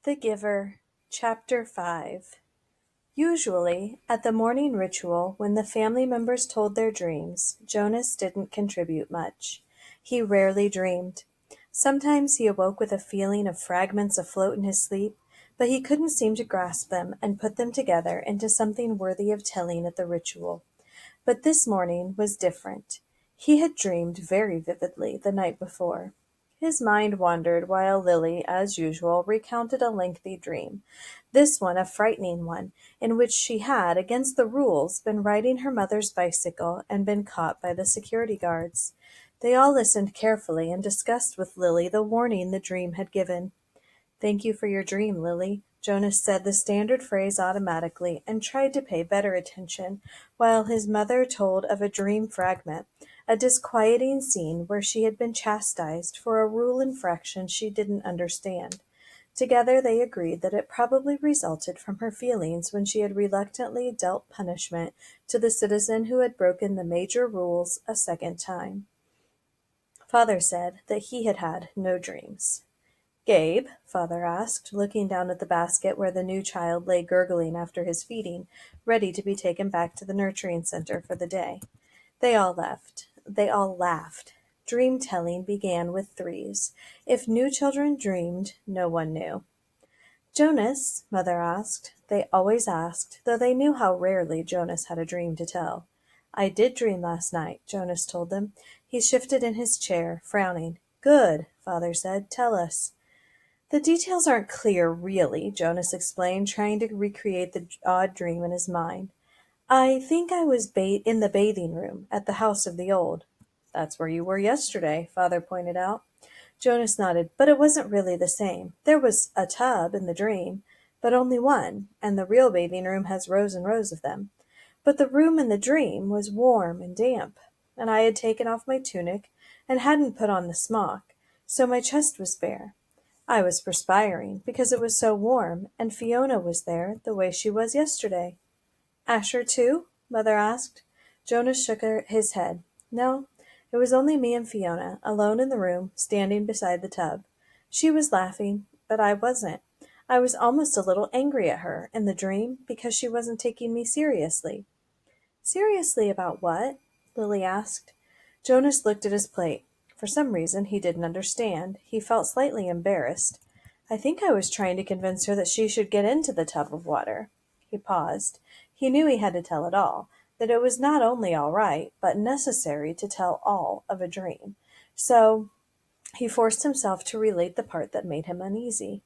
The Giver, Chapter 5. Usually, at the morning ritual, when the family members told their dreams, Jonas didn't contribute much. He rarely dreamed. Sometimes he awoke with a feeling of fragments afloat in his sleep, but he couldn't seem to grasp them and put them together into something worthy of telling at the ritual. But this morning was different. He had dreamed very vividly the night before. His mind wandered while Lily, as usual, recounted a lengthy dream, this one a frightening one, in which she had, against the rules, been riding her mother's bicycle and been caught by the security guards. They all listened carefully and discussed with Lily the warning the dream had given. "Thank you for your dream, Lily." Jonas said the standard phrase automatically and tried to pay better attention, while his mother told of a dream fragment, a disquieting scene where she had been chastised for a rule infraction she didn't understand. Together they agreed that it probably resulted from her feelings when she had reluctantly dealt punishment to the citizen who had broken the major rules a second time. Father said that he had had no dreams. "Gabe?" Father asked, looking down at the basket where the new child lay gurgling after his feeding, ready to be taken back to the nurturing center for the day. They all left. They all laughed. Dream-telling began with threes. If new children dreamed, no one knew. "Jonas?" Mother asked. They always asked, though they knew how rarely Jonas had a dream to tell. "I did dream last night," Jonas told them. He shifted in his chair, frowning. "Good," Father said. "Tell us." "The details aren't clear, really," Jonas explained, trying to recreate the odd dream in his mind. "I think I was in the bathing room at the house of the old." "That's where you were yesterday," Father pointed out. Jonas nodded, but it wasn't really the same. There was a tub in the dream, but only one, and the real bathing room has rows and rows of them. But the room in the dream was warm and damp, and I had taken off my tunic and hadn't put on the smock, so my chest was bare. I was perspiring because it was so warm, and Fiona was there the way she was yesterday. "Asher too?" Mother asked. Jonas shook his head. "No, it was only me and Fiona, alone in the room, standing beside the tub. She was laughing, but I wasn't. I was almost a little angry at her, in the dream, because she wasn't taking me seriously." "Seriously about what?" Lily asked. Jonas looked at his plate. For some reason he didn't understand. He felt slightly embarrassed. "I think I was trying to convince her that she should get into the tub of water." He paused. He knew he had to tell it all, that it was not only all right, but necessary to tell all of a dream. So he forced himself to relate the part that made him uneasy.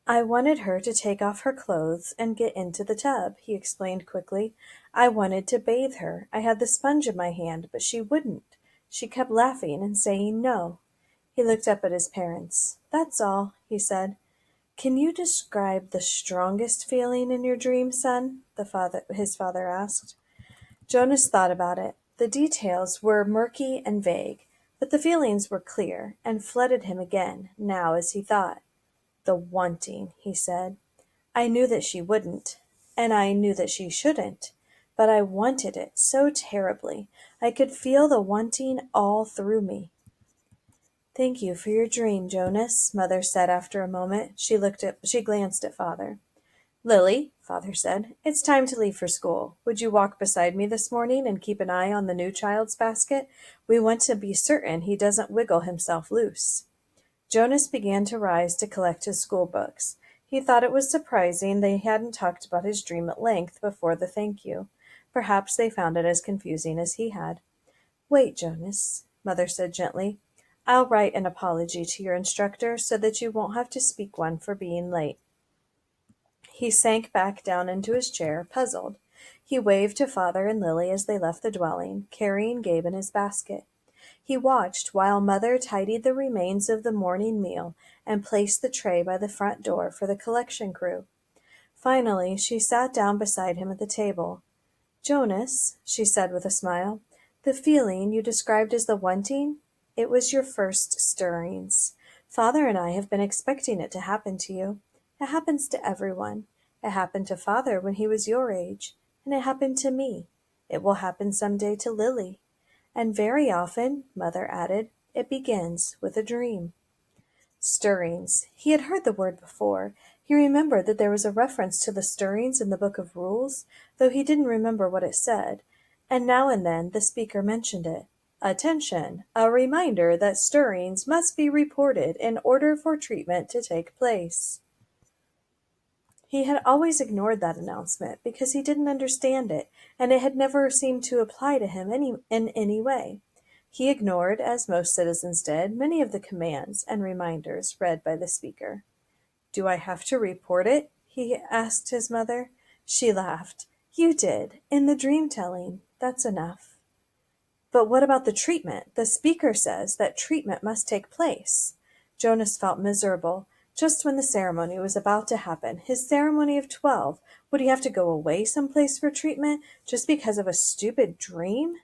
"I wanted her to take off her clothes and get into the tub," he explained quickly. "I wanted to bathe her. I had the sponge in my hand, but she wouldn't. She kept laughing and saying no." He looked up at his parents. "That's all," he said. "Can you describe the strongest feeling in your dream, son?" His father asked. Jonas thought about it. The details were murky and vague, but the feelings were clear, and flooded him again, now as he thought. "The wanting," he said. "I knew that she wouldn't, and I knew that she shouldn't, but I wanted it so terribly. I could feel the wanting all through me." "Thank you for your dream, Jonas," Mother said after a moment. She glanced at Father. "Lily," Father said, "it's time to leave for school. Would you walk beside me this morning and keep an eye on the new child's basket? We want to be certain he doesn't wiggle himself loose." Jonas began to rise to collect his school books. He thought it was surprising they hadn't talked about his dream at length before the thank you. Perhaps they found it as confusing as he had. "Wait, Jonas," Mother said gently. "I'll write an apology to your instructor so that you won't have to speak one for being late." He sank back down into his chair, puzzled. He waved to Father and Lily as they left the dwelling, carrying Gabe in his basket. He watched while Mother tidied the remains of the morning meal and placed the tray by the front door for the collection crew. Finally, she sat down beside him at the table. "Jonas," she said with a smile, "the feeling you described as the wanting, it was your first stirrings. Father and I have been expecting it to happen to you. It happens to everyone. It happened to Father when he was your age, and it happened to me. It will happen some day to Lily. And very often," Mother added, "it begins with a dream." Stirrings. He had heard the word before. He remembered that there was a reference to the stirrings in the Book of Rules, though he didn't remember what it said, and now and then the speaker mentioned it. Attention! A reminder that stirrings must be reported in order for treatment to take place. He had always ignored that announcement because he didn't understand it, and it had never seemed to apply to him in any way. He ignored, as most citizens did, many of the commands and reminders read by the speaker. "Do I have to report it?" he asked his mother. She laughed. "You did, in the dream telling. That's enough." "But what about the treatment? The speaker says that treatment must take place." Jonas felt miserable. Just when the ceremony was about to happen, his ceremony of 12, would he have to go away someplace for treatment just because of a stupid dream?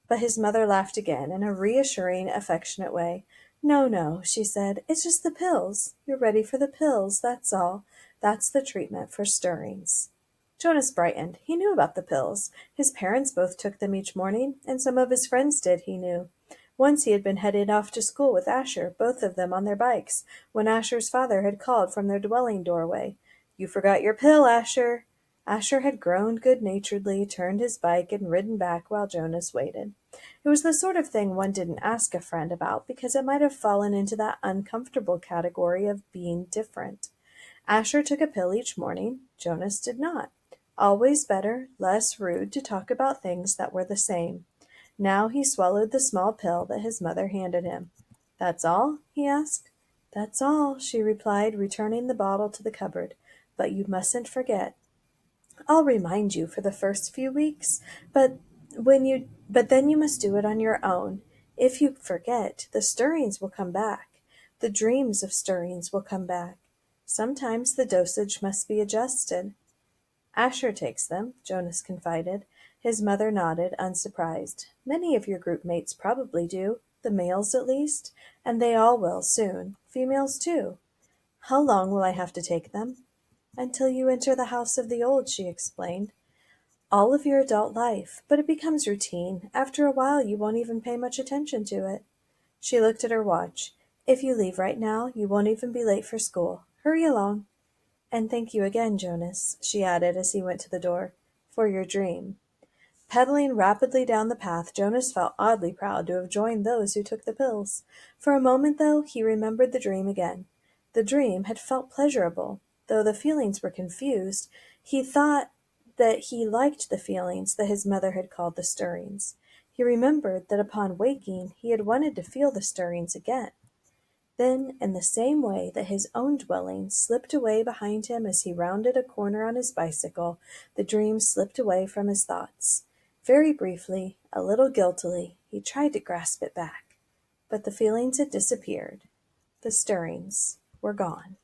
But his mother laughed again in a reassuring, affectionate way. "No, no," she said. "It's just the pills. You're ready for the pills, that's all. That's the treatment for stirrings." Jonas brightened. He knew about the pills. His parents both took them each morning, and some of his friends did, he knew. Once he had been headed off to school with Asher, both of them on their bikes, when Asher's father had called from their dwelling doorway. "You forgot your pill, Asher." Asher had groaned good-naturedly, turned his bike, and ridden back while Jonas waited. It was the sort of thing one didn't ask a friend about because it might have fallen into that uncomfortable category of being different. Asher took a pill each morning. Jonas did not. Always better, less rude to talk about things that were the same. Now he swallowed the small pill that his mother handed him. "That's all?" he asked. "That's all," she replied, returning the bottle to the cupboard. "But you mustn't forget. I'll remind you for the first few weeks, but then you must do it on your own. If you forget, the stirrings will come back. The dreams of stirrings will come back. Sometimes the dosage must be adjusted." "Asher takes them," Jonas confided. His mother nodded, unsurprised. "Many of your group mates probably do, the males at least, and they all will soon. Females too." "How long will I have to take them?" "Until you enter the house of the old," she explained. "All of your adult life, but it becomes routine. After a while you won't even pay much attention to it." She looked at her watch. "If you leave right now, you won't even be late for school. Hurry along. And thank you again, Jonas," she added as he went to the door, "for your dream." Pedaling rapidly down the path, Jonas felt oddly proud to have joined those who took the pills. For a moment, though, he remembered the dream again. The dream had felt pleasurable. Though the feelings were confused, he thought that he liked the feelings that his mother had called the stirrings. He remembered that upon waking he had wanted to feel the stirrings again. Then, in the same way that his own dwelling slipped away behind him as he rounded a corner on his bicycle, the dream slipped away from his thoughts. Very briefly, a little guiltily, he tried to grasp it back. But the feelings had disappeared. The stirrings were gone.